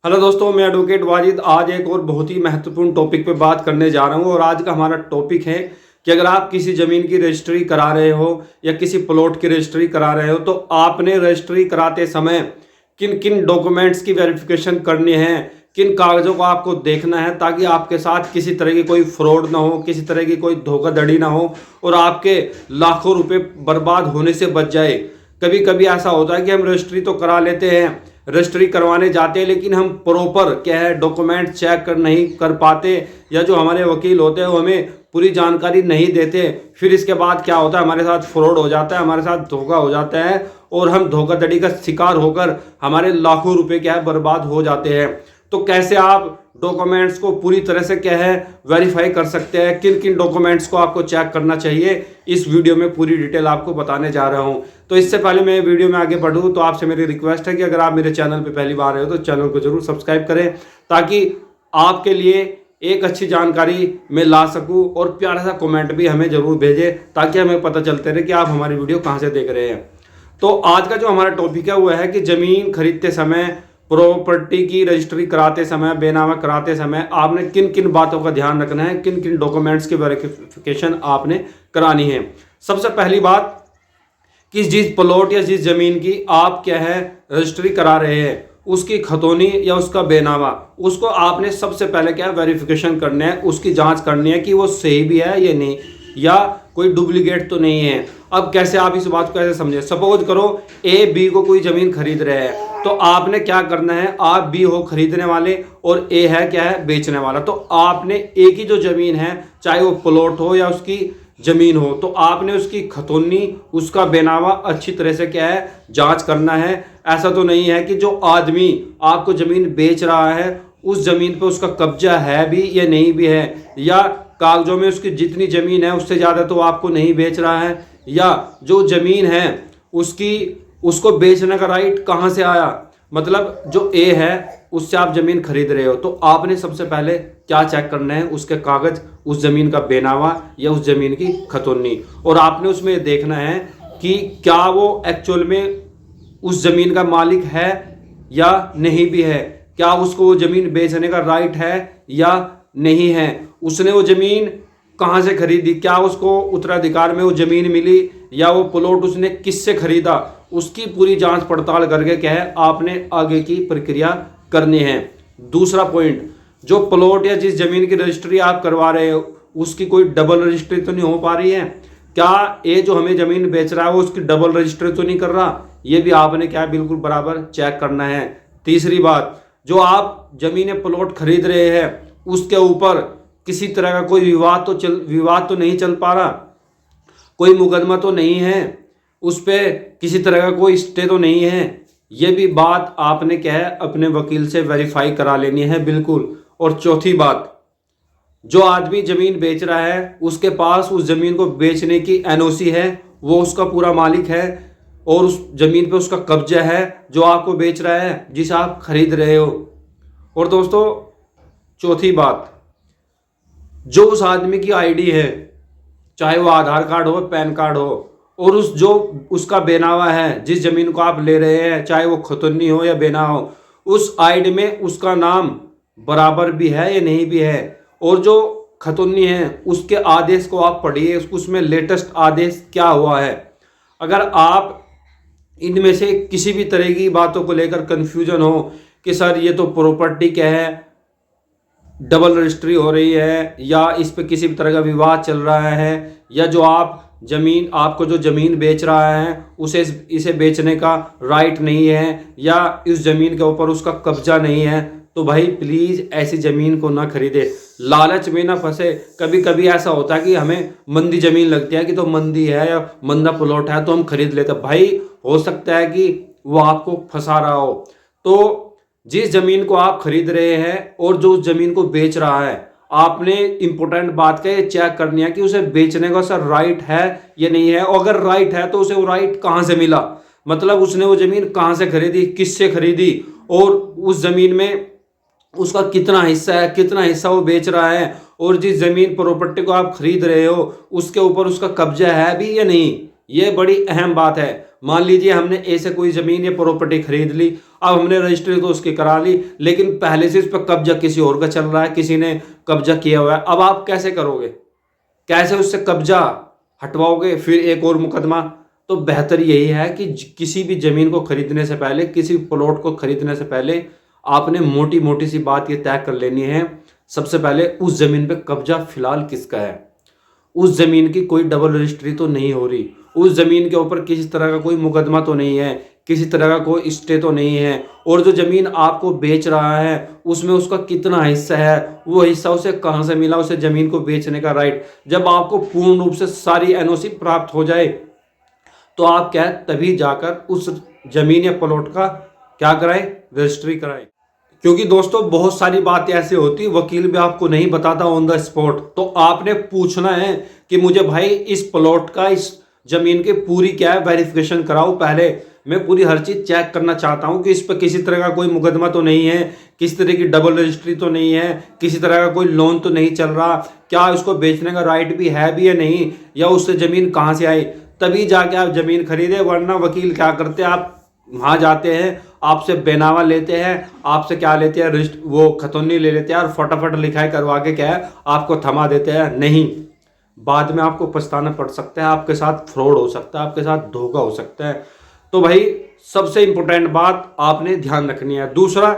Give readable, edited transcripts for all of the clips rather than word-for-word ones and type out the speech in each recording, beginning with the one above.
Hello दोस्तों, मैं advocate Wajid आज एक और बहुत ही महत्वपूर्ण टॉपिक पे बात करने जा रहा हूँ। और आज का हमारा टॉपिक है कि अगर आप किसी ज़मीन की रजिस्ट्री करा रहे हो या किसी प्लॉट की रजिस्ट्री करा रहे हो तो आपने रजिस्ट्री कराते समय किन किन डॉक्यूमेंट्स की वेरिफिकेशन करनी है, किन कागज़ों को आपको देखना है ताकि आपके साथ किसी तरह की कोई फ्रॉड ना हो, किसी तरह की कोई धोखाधड़ी ना हो और आपके लाखों रुपए बर्बाद होने से बच जाए। कभी कभी ऐसा होता है कि हम रजिस्ट्री तो करा लेते हैं, रजिस्ट्री करवाने जाते हैं, लेकिन हम प्रॉपर क्या है डॉक्यूमेंट चेक नहीं कर पाते, या जो हमारे वकील होते हैं वो हमें पूरी जानकारी नहीं देते। फिर इसके बाद क्या होता है, हमारे साथ फ्रॉड हो जाता है, हमारे साथ धोखा हो जाता है और हम धोखाधड़ी का शिकार होकर हमारे लाखों रुपए क्या है बर्बाद हो जाते हैं। तो कैसे आप डॉक्यूमेंट्स को पूरी तरह से क्या है वेरीफाई कर सकते हैं, किन किन डॉक्यूमेंट्स को आपको चेक करना चाहिए, इस वीडियो में पूरी डिटेल आपको बताने जा रहा हूं। तो इससे पहले मैं वीडियो में आगे बढ़ूं तो आपसे मेरी रिक्वेस्ट है कि अगर आप मेरे चैनल पे पहली बार आए हो तो चैनल को जरूर सब्सक्राइब करें ताकि आपके लिए एक अच्छी जानकारी मैं ला सकूं, और प्यारा सा कमेंट भी हमें जरूर भेजें ताकि हमें पता चलते रहे कि आप हमारी वीडियो कहाँ से देख रहे हैं। तो आज का जो हमारा टॉपिक है वो है कि ज़मीन खरीदते समय, प्रॉपर्टी की रजिस्ट्री कराते समय, बेनामा कराते समय आपने किन किन बातों का ध्यान रखना है, किन किन डॉक्यूमेंट्स की वेरिफिकेशन आपने करानी है। सबसे पहली बात कि जिस प्लॉट या जिस ज़मीन की आप क्या है रजिस्ट्री करा रहे हैं उसकी खतौनी या उसका बेनामा, उसको आपने सबसे पहले क्या वेरिफिकेशन करना है, उसकी जांच करनी है कि वो सही भी है या नहीं, या कोई डुप्लीकेट तो नहीं है। अब कैसे आप इस बात को कैसे समझे, सपोज करो ए बी को कोई ज़मीन खरीद रहे हैं तो आपने क्या करना है, आप बी हो खरीदने वाले और ए है क्या है बेचने वाला। तो आपने ए की जो ज़मीन है, चाहे वो प्लॉट हो या उसकी ज़मीन हो, तो आपने उसकी खतौनी, उसका बेनामा अच्छी तरह से क्या है जांच करना है। ऐसा तो नहीं है कि जो आदमी आपको ज़मीन बेच रहा है उस ज़मीन पे उसका कब्जा है भी या नहीं भी है, या कागजों में उसकी जितनी ज़मीन है उससे ज़्यादा तो आपको नहीं बेच रहा है, या जो ज़मीन है उसको बेचने का राइट कहाँ से आया, मतलब जो ए है उससे आप ज़मीन खरीद रहे हो तो आपने सबसे पहले क्या चेक करना है, उसके कागज़, उस ज़मीन का बेनामा या उस ज़मीन की खतौनी। और आपने उसमें देखना है कि क्या वो एक्चुअल में उस ज़मीन का मालिक है या नहीं भी है, क्या उसको वो ज़मीन बेचने का राइट है या नहीं है, उसने वो ज़मीन कहाँ से खरीदी, क्या उसको उत्तराधिकार में वो ज़मीन मिली, या वो प्लॉट उसने किससे खरीदा, उसकी पूरी जांच पड़ताल करके क्या है आपने आगे की प्रक्रिया करनी है। दूसरा पॉइंट, जो प्लॉट या जिस ज़मीन की रजिस्ट्री आप करवा रहे हो उसकी कोई डबल रजिस्ट्री तो नहीं हो पा रही है, क्या ये जो हमें ज़मीन बेच रहा है वो उसकी डबल रजिस्ट्री तो नहीं कर रहा, ये भी आपने क्या बिल्कुल बराबर चेक करना है। तीसरी बात, जो आप ज़मीन प्लॉट खरीद रहे हैं उसके ऊपर किसी तरह का कोई विवाद तो नहीं चल पा रहा, कोई मुकदमा तो नहीं है, उस पर किसी तरह का कोई स्टे तो नहीं है, ये भी बात आपने क्या है अपने वकील से वेरीफाई करा लेनी है बिल्कुल। और चौथी बात, जो आदमी ज़मीन बेच रहा है उसके पास उस ज़मीन को बेचने की एनओसी है, वो उसका पूरा मालिक है और उस ज़मीन पे उसका कब्जा है जो आपको बेच रहा है, जिसे आप खरीद रहे हो। और दोस्तों चौथी बात, जो उस आदमी की आईडी है, चाहे वो आधार कार्ड हो, पैन कार्ड हो, और उसका बेनामा है जिस ज़मीन को आप ले रहे हैं, चाहे वो खतौनी हो या बेनामा हो, उस आईडी में उसका नाम बराबर भी है या नहीं भी है, और जो खतौनी है उसके आदेश को आप पढ़िए, उसमें लेटेस्ट आदेश क्या हुआ है। अगर आप इनमें से किसी भी तरह की बातों को लेकर कन्फ्यूजन हो कि सर ये तो प्रॉपर्टी क्या है डबल रजिस्ट्री हो रही है, या इस पे किसी भी तरह का विवाद चल रहा है, या जो आपको जो ज़मीन बेच रहा है इसे बेचने का राइट नहीं है, या इस ज़मीन के ऊपर उसका कब्जा नहीं है, तो भाई प्लीज़ ऐसी ज़मीन को ना खरीदे, लालच में ना फंसे। कभी कभी ऐसा होता है कि हमें मंदी ज़मीन लगती है कि तो मंदी है या मंदा प्लॉट है तो हम खरीद लेते हैं, भाई हो सकता है कि वो आपको फंसा रहा हो। तो जिस ज़मीन को आप खरीद रहे हैं और जो उस ज़मीन को बेच रहा है, आपने इंपॉर्टेंट बात का ये चेक करनी है कि उसे बेचने का सर राइट है या नहीं है, और अगर राइट है तो उसे वो राइट कहाँ से मिला, मतलब उसने वो ज़मीन कहाँ से खरीदी, किससे खरीदी, और उस ज़मीन में उसका कितना हिस्सा है, कितना हिस्सा वो बेच रहा है, और जिस ज़मीन प्रॉपर्टी को आप खरीद रहे हो उसके ऊपर उसका कब्जा है भी या नहीं, ये बड़ी अहम बात है। मान लीजिए हमने ए से कोई ज़मीन या प्रॉपर्टी खरीद ली, अब हमने रजिस्ट्री तो उसकी करा ली, लेकिन पहले से इस पर कब्जा किसी और का चल रहा है, किसी ने कब्जा किया हुआ है। अब आप कैसे करोगे, कैसे उससे कब्जा हटवाओगे, फिर एक और मुकदमा। तो बेहतर यही है कि किसी भी ज़मीन को खरीदने से पहले, किसी प्लॉट को खरीदने से पहले आपने मोटी मोटी सी बात ये तय कर लेनी है। सबसे पहले उस ज़मीन पे कब्जा फिलहाल किसका है, उस ज़मीन की कोई डबल रजिस्ट्री तो नहीं हो रही, उस ज़मीन के ऊपर किसी तरह का कोई मुकदमा तो नहीं है, किसी तरह का कोई स्टे तो नहीं है, और जो ज़मीन आपको बेच रहा है उसमें उसका कितना हिस्सा है, वो हिस्सा उसे कहाँ से मिला, उसे ज़मीन को बेचने का राइट। जब आपको पूर्ण रूप से सारी एनओसी प्राप्त हो जाए तो आप क्या तभी जाकर उस ज़मीन या प्लॉट का क्या कराएं, रजिस्ट्री कराएं। क्योंकि दोस्तों बहुत सारी बातें ऐसी होती, वकील भी आपको नहीं बताता ऑन द स्पॉट, तो आपने पूछना है कि मुझे भाई इस प्लॉट का, इस जमीन की पूरी क्या है वेरिफिकेशन कराओ, पहले मैं पूरी हर चीज चेक करना चाहता हूं कि इस पर किसी तरह का कोई मुकदमा तो नहीं है, किसी तरह की डबल रजिस्ट्री तो नहीं है, किसी तरह का कोई लोन तो नहीं चल रहा, क्या उसको बेचने का राइट भी है भी या नहीं, या उससे जमीन कहाँ से आई, तभी जाके आप जमीन खरीदे। वरना वकील क्या करते हैं, आप वहां जाते हैं, आपसे बेनामा लेते हैं, आपसे क्या लेते हैं, वो खतौनी ले लेते हैं और फटाफट लिखाई करवा के क्या है आपको थमा देते हैं। नहीं, बाद में आपको पछताना पड़ सकता है, आपके साथ फ्रॉड हो सकता है, आपके साथ धोखा हो सकता है। तो भाई सबसे इंपॉर्टेंट बात आपने ध्यान रखनी है। दूसरा,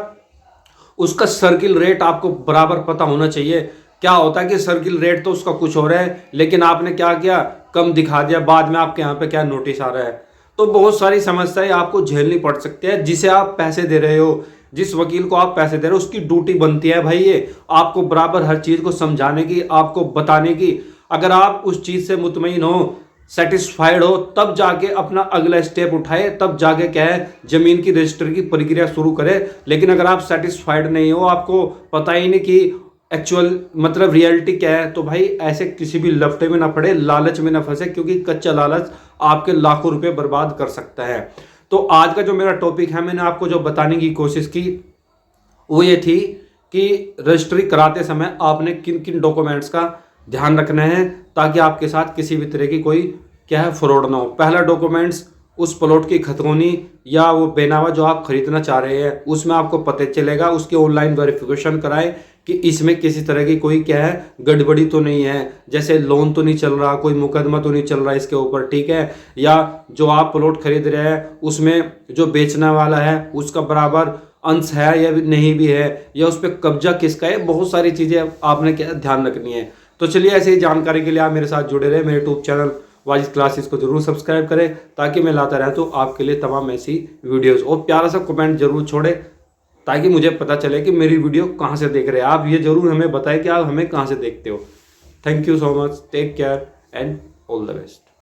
उसका सर्किल रेट आपको बराबर पता होना चाहिए। क्या होता है कि सर्किल रेट तो उसका कुछ हो रहा है, लेकिन आपने क्या किया, कम दिखा दिया, बाद में आपके यहाँ पे क्या नोटिस आ रहा है। तो बहुत सारी समस्याएं आपको झेलनी पड़ सकती है। जिसे आप पैसे दे रहे हो, जिस वकील को आप पैसे दे रहे हो, उसकी ड्यूटी बनती है भाई ये आपको बराबर हर चीज को समझाने की, आपको बताने की। अगर आप उस चीज से मुतमईन हो, सेटिस्फाइड हो, तब जाके अपना अगला स्टेप उठाए, तब जाके क्या है जमीन की रजिस्टर की प्रक्रिया शुरू करें। लेकिन अगर आप सेटिस्फाइड नहीं हो, आपको पता ही नहीं कि एक्चुअल मतलब रियलिटी क्या है, तो भाई ऐसे किसी भी लफटे में ना पड़े, लालच में ना फंसे, क्योंकि कच्चा लालच आपके लाखों रुपए बर्बाद कर सकता है। तो आज का जो मेरा टॉपिक है, मैंने आपको जो बताने की कोशिश की वो ये थी कि रजिस्ट्री कराते समय आपने किन किन डॉक्यूमेंट्स का ध्यान रखना है ताकि आपके साथ किसी भी तरह की कोई क्या है फ्रॉड ना हो। पहला डॉक्यूमेंट्स, उस प्लॉट की खतौनी या वो बेनामा जो आप खरीदना चाह रहे हैं, उसमें आपको पता चलेगा, उसकी ऑनलाइन वेरिफिकेशन कराएं कि इसमें किसी तरह की कोई क्या है गड़बड़ी तो नहीं है, जैसे लोन तो नहीं चल रहा, कोई मुकदमा तो नहीं चल रहा इसके ऊपर, ठीक है, या जो आप प्लॉट खरीद रहे हैं उसमें जो बेचने वाला है उसका बराबर अंश है या नहीं भी है, या उस पर कब्जा किसका है। बहुत सारी चीज़ें आपने क्या ध्यान रखनी है। तो चलिए, ऐसे ही जानकारी के लिए आप मेरे साथ जुड़े रहे। मेरे यूट्यूब चैनल वाजिद क्लासेस को जरूर सब्सक्राइब करें ताकि मैं लाता रहता हूँ आपके लिए तमाम ऐसी वीडियोस। और प्यारा सा कमेंट जरूर छोड़े ताकि मुझे पता चले कि मेरी वीडियो कहाँ से देख रहे हैं आप। ये जरूर हमें बताएं कि आप हमें कहाँ से देखते हो। Thank you so much, take care and all the best.